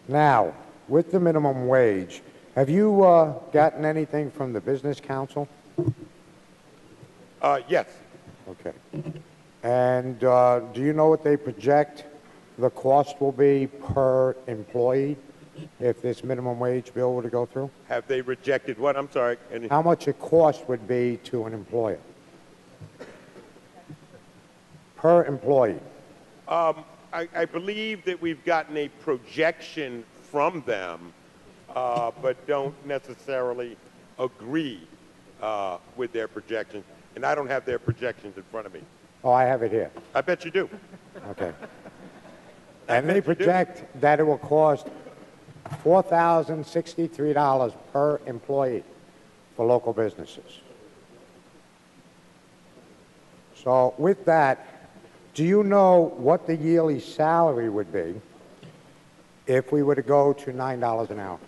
Now, with the minimum wage, have you gotten anything from the Business Council? Yes. Okay. And do you know what they project the cost will be per employee if this minimum wage bill were to go through? Have they rejected what? I'm sorry. How much a cost would be to an employer? Per employee. I believe that we've gotten a projection from them, but don't necessarily agree with their projections. And I don't have their projections in front of me. Oh, I have it here. I bet you do. Okay. And they project that it will cost $4,063 per employee for local businesses. So with that, do you know what the yearly salary would be if we were to go to $9 an hour?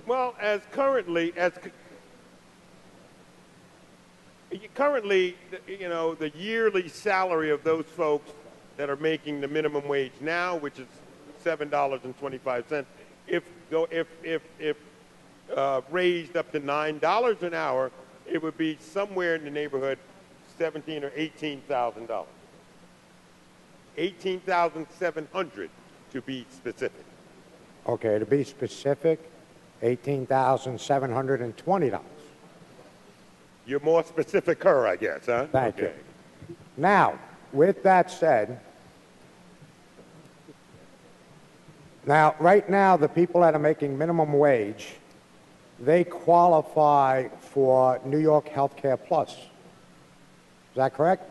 Well, currently, the yearly salary of those folks that are making the minimum wage now, which is $7.25, if raised up to $9 an hour, it would be somewhere in the neighborhood $17,000 or $18,000. $18,700 to be specific. Okay, to be specific, $18,720. You're more specific, I guess, huh? Thank you. Now, with that said, right now, the people that are making minimum wage, they qualify for New York Healthcare Plus. Is that correct?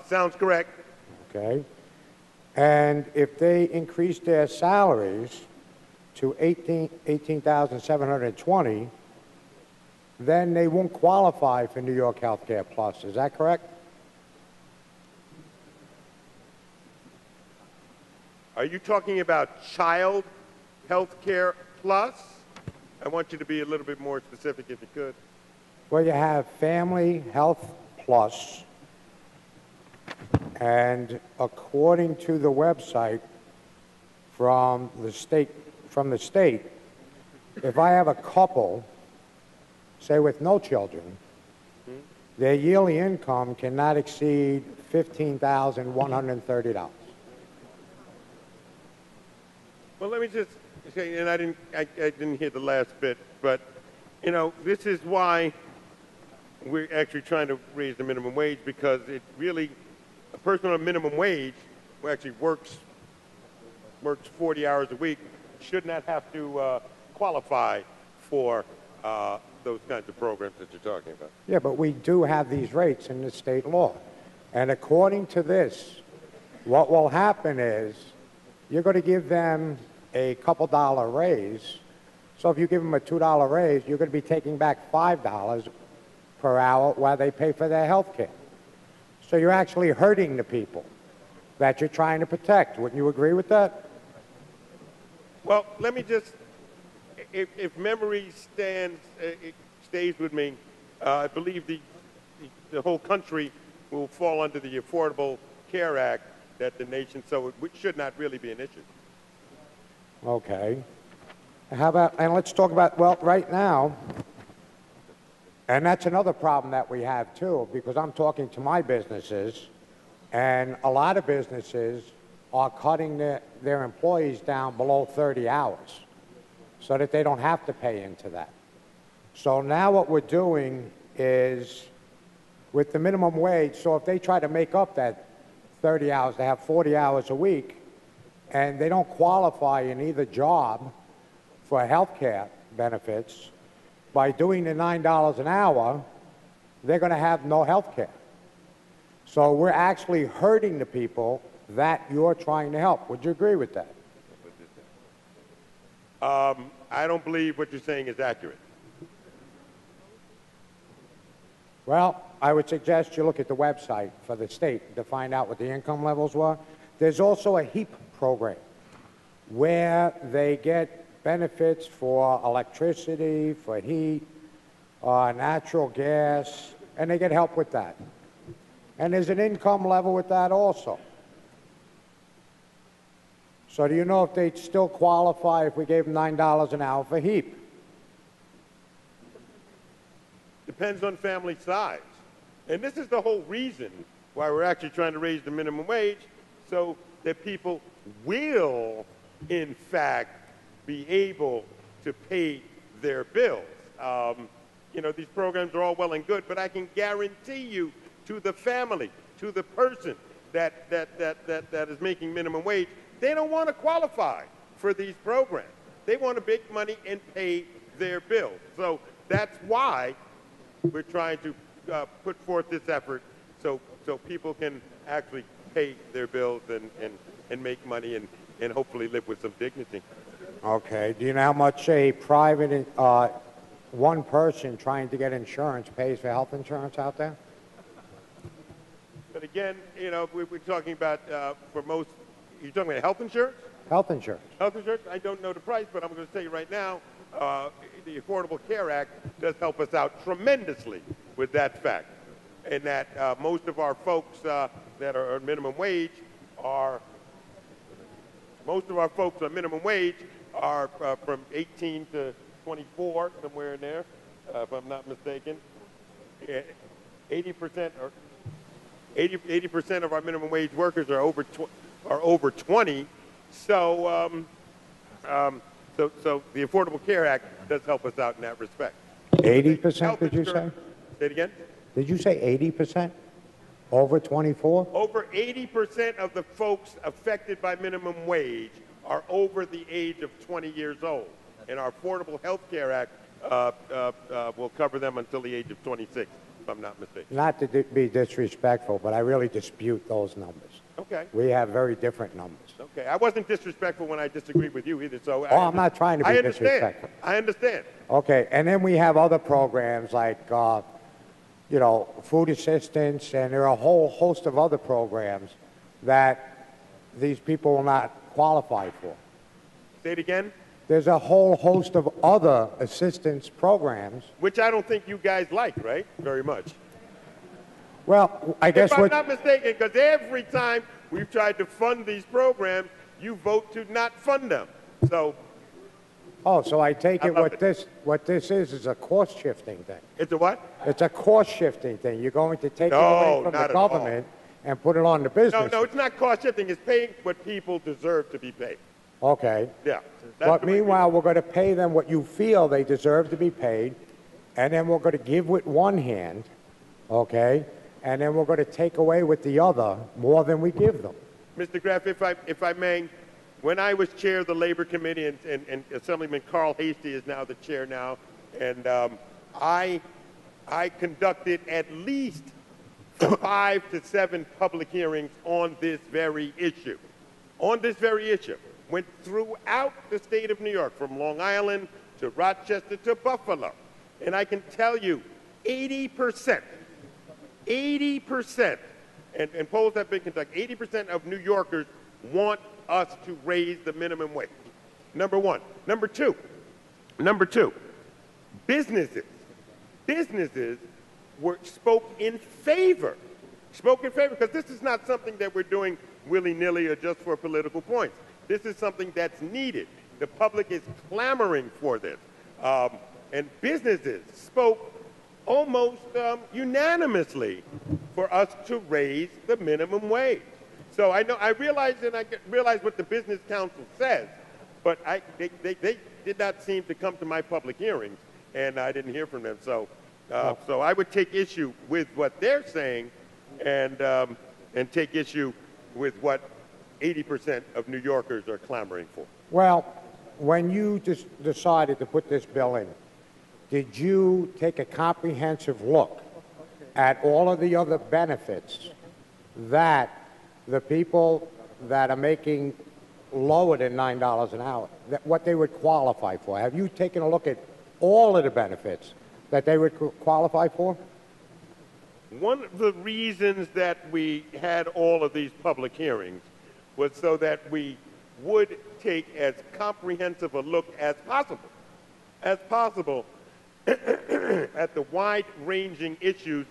Sounds correct. Okay. And if they increase their salaries to $18,720, then they won't qualify for New York Healthcare Plus. Is that correct? Are you talking about child health care plus? I want you to be a little bit more specific if you could. Well, you have Family Health Plus, and according to the website from the state, if I have a couple, say with no children, their yearly income cannot exceed $15,130. Well, let me just say, and I didn't hear the last bit, but this is why we're actually trying to raise the minimum wage, because it really, a person on a minimum wage who actually works 40 hours a week should not have to qualify for those kinds of programs that you're talking about. Yeah, but we do have these rates in the state law. And according to this, what will happen is you're going to give them a couple dollar raise. So if you give them a $2 raise, you're going to be taking back $5 per hour while they pay for their health care. So you're actually hurting the people that you're trying to protect. Wouldn't you agree with that? Well, let me just, if memory stays with me, I believe the whole country will fall under the Affordable Care Act that the nation, so it should not really be an issue. Okay. How about, and let's talk about, well, right now, and that's another problem that we have too, because I'm talking to my businesses, and a lot of businesses are cutting their employees down below 30 hours so that they don't have to pay into that. So now what we're doing is, with the minimum wage, so if they try to make up that 30 hours, they have 40 hours a week, and they don't qualify in either job for health care benefits, by doing the $9 an hour, they're going to have no health care. So we're actually hurting the people that you're trying to help. Would you agree with that? I don't believe what you're saying is accurate. Well, I would suggest you look at the website for the state to find out what the income levels were. There's also a HEAP program where they get benefits for electricity, for heat, natural gas, and they get help with that. And there's an income level with that also. So do you know if they'd still qualify if we gave them $9 an hour for HEAP? Depends on family size. And this is the whole reason why we're actually trying to raise the minimum wage, so that people will, in fact, be able to pay their bills. You know, these programs are all well and good, but I can guarantee you, to the family, to the person that is making minimum wage, they don't want to qualify for these programs. They want to make money and pay their bills. So that's why we're trying to put forth this effort, so people can actually pay their bills and make money and hopefully live with some dignity. Okay. Do you know how much a private, one person trying to get insurance pays for health insurance out there? But again, you know, we're talking about, for most, you're talking about health insurance? Health insurance. Health insurance, I don't know the price, but I'm going to tell you right now, the Affordable Care Act does help us out tremendously with that fact. And that most of our folks that are on minimum wage are, from 18 to 24, somewhere in there, if I'm not mistaken. 80% or 80% of our minimum wage workers are over 20. So, so the Affordable Care Act does help us out in that respect. 80%, did you say? Say it again? Did you say 80%? Over 24? Over 80% of the folks affected by minimum wage are over the age of 20 years old. And our Affordable Health Care Act will cover them until the age of 26, if I'm not mistaken. Not to be disrespectful, but I really dispute those numbers. Okay. We have very different numbers. Okay. I wasn't disrespectful when I disagreed with you either, so... I'm not trying to be disrespectful. I understand. Okay, and then we have other programs like, you know, food assistance, and there are a whole host of other programs that these people will not qualify for. Say it again? There's a whole host of other assistance programs. Which I don't think you guys like, right? Very much. Well, I guess if I'm not mistaken, because every time we've tried to fund these programs, you vote to not fund them. So... Oh, so I take it what this is a cost-shifting thing. It's a what? It's a cost-shifting thing. You're going to take it away from the government and put it on the business. No, it's not cost-shifting. It's paying what people deserve to be paid. Okay. Yeah. But meanwhile, we're going to pay them what you feel they deserve to be paid, and then we're going to give with one hand, okay, and then we're going to take away with the other more than we give them. Mr. Graf, if I may, when I was chair of the Labor Committee, and Assemblyman Carl Hasty is now the chair now, and I conducted at least 5 to 7 public hearings on this very issue. On this very issue. Went throughout the state of New York, from Long Island to Rochester to Buffalo. And I can tell you, 80%, and polls have been conducted, 80% of New Yorkers want us to raise the minimum wage. Number one. Number two, businesses spoke in favor, because this is not something that we're doing willy-nilly or just for political points. This is something that's needed. The public is clamoring for this. And businesses spoke almost unanimously for us to raise the minimum wage. So I realize what the Business Council says, but they did not seem to come to my public hearings, and I didn't hear from them. So I would take issue with what they're saying, and take issue with what 80% of New Yorkers are clamoring for. Well, when you decided to put this bill in, did you take a comprehensive look at all of the other benefits that the people that are making lower than $9 an hour, what they would qualify for? Have you taken a look at all of the benefits that they would qualify for? One of the reasons that we had all of these public hearings was so that we would take as comprehensive a look as possible at the wide-ranging issues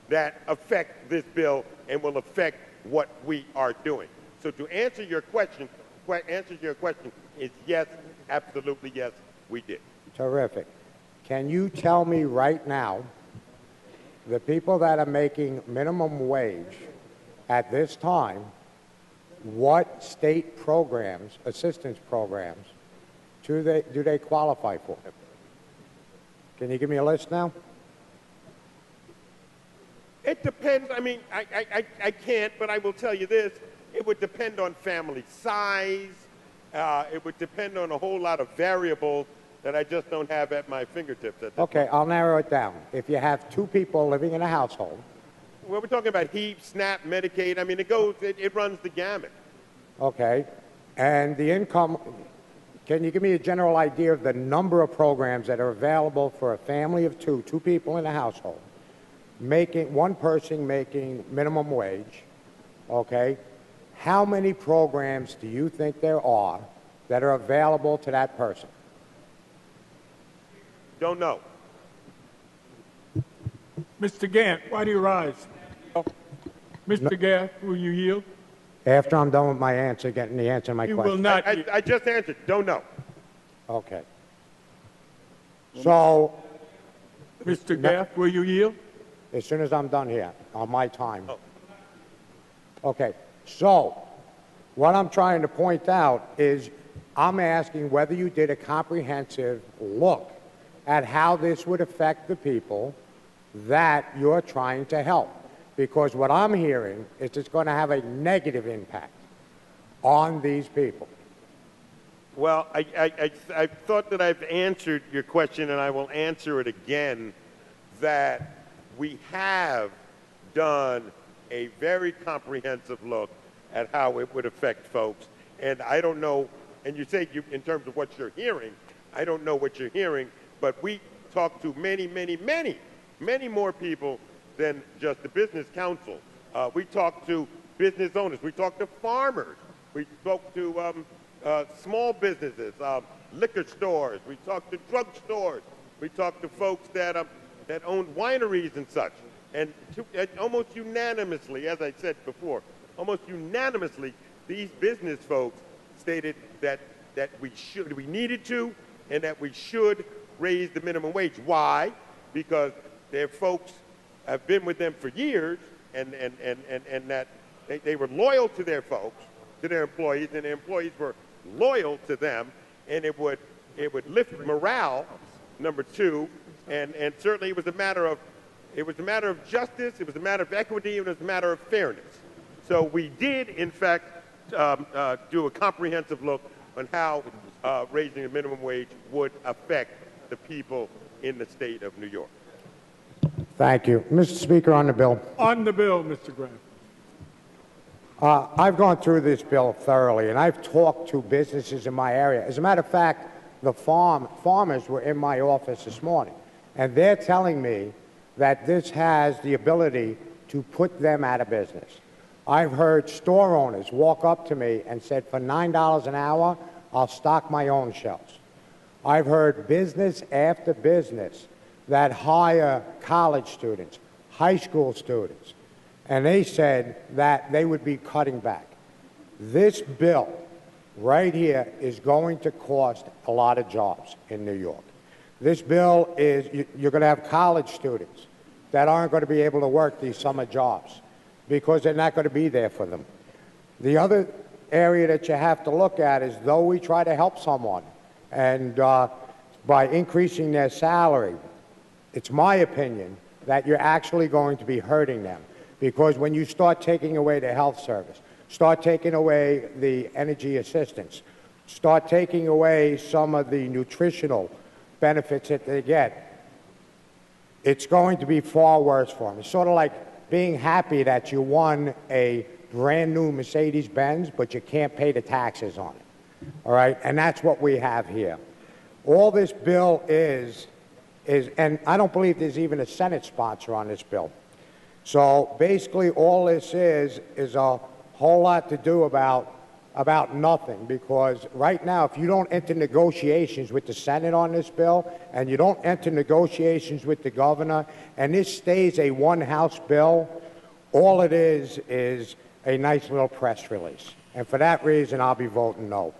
that affect this bill and will affect what we are doing. So to answer your question, answer to your question is yes, absolutely yes, we did. Terrific. Can you tell me right now, the people that are making minimum wage at this time, what state programs, assistance programs, do they qualify for? Can you give me a list now? It depends. I mean, I can't, but I will tell you this. It would depend on family size. It would depend on a whole lot of variables that I just don't have at my fingertips at this Okay, moment. I'll narrow it down. If you have two people living in a household. Well, we're talking about HEAP, SNAP, Medicaid. I mean, it runs the gamut. Okay. And the income, can you give me a general idea of the number of programs that are available for a family of two people in a household, one person making minimum wage, okay? How many programs do you think there are that are available to that person? Don't know. Mr. Gant, why do you rise? Mr. Gant, will you yield? After I'm done with my answer, getting the answer to my You question. will not. I just answered. Don't know. Okay. So, Mr. Gant, will you yield? as soon as I'm done here, on my time. Oh. Okay, so what I'm trying to point out is I'm asking whether you did a comprehensive look at how this would affect the people that you're trying to help. Because what I'm hearing is it's going to have a negative impact on these people. Well, I thought that I've answered your question, and I will answer it again, that we have done a very comprehensive look at how it would affect folks. And I don't know, and you say in terms of what you're hearing, I don't know what you're hearing, but we talked to many more people than just the business council. We talked to business owners. We talked to farmers. We spoke to small businesses, liquor stores. We talked to drug stores. We talked to folks that own wineries and such. And almost unanimously, as I said before, almost unanimously, these business folks stated that we needed to, and that we should raise the minimum wage. Why? Because their folks have been with them for years, and that they were loyal to their folks, to their employees, and their employees were loyal to them, and it would lift morale, number two, and certainly it was a matter of justice, it was a matter of equity, it was a matter of fairness. So we did, in fact, do a comprehensive look on how raising the minimum wage would affect the people in the state of New York. Thank you. Mr. Speaker, on the bill. On the bill, Mr. Graf. I've gone through this bill thoroughly, and I've talked to businesses in my area. As a matter of fact, the farmers were in my office this morning, and they're telling me that this has the ability to put them out of business. I've heard store owners walk up to me and said, for $9 an hour, I'll stock my own shelves. I've heard business after business that hire college students, high school students, and they said that they would be cutting back. This bill right here is going to cost a lot of jobs in New York. This bill is, you're going to have college students that aren't going to be able to work these summer jobs because they're not going to be there for them. The other area that you have to look at is, though we try to help someone and by increasing their salary, it's my opinion that you're actually going to be hurting them, because when you start taking away the health service, start taking away the energy assistance, start taking away some of the nutritional benefits that they get, it's going to be far worse for them. It's sort of like being happy that you won a brand new Mercedes-Benz, but you can't pay the taxes on it. All right? And that's what we have here. All this bill is, and I don't believe there's even a Senate sponsor on this bill. So basically all this is a whole lot to do about nothing, because right now, if you don't enter negotiations with the Senate on this bill, and you don't enter negotiations with the governor, and this stays a one-house bill, all it is a nice little press release. And for that reason, I'll be voting no.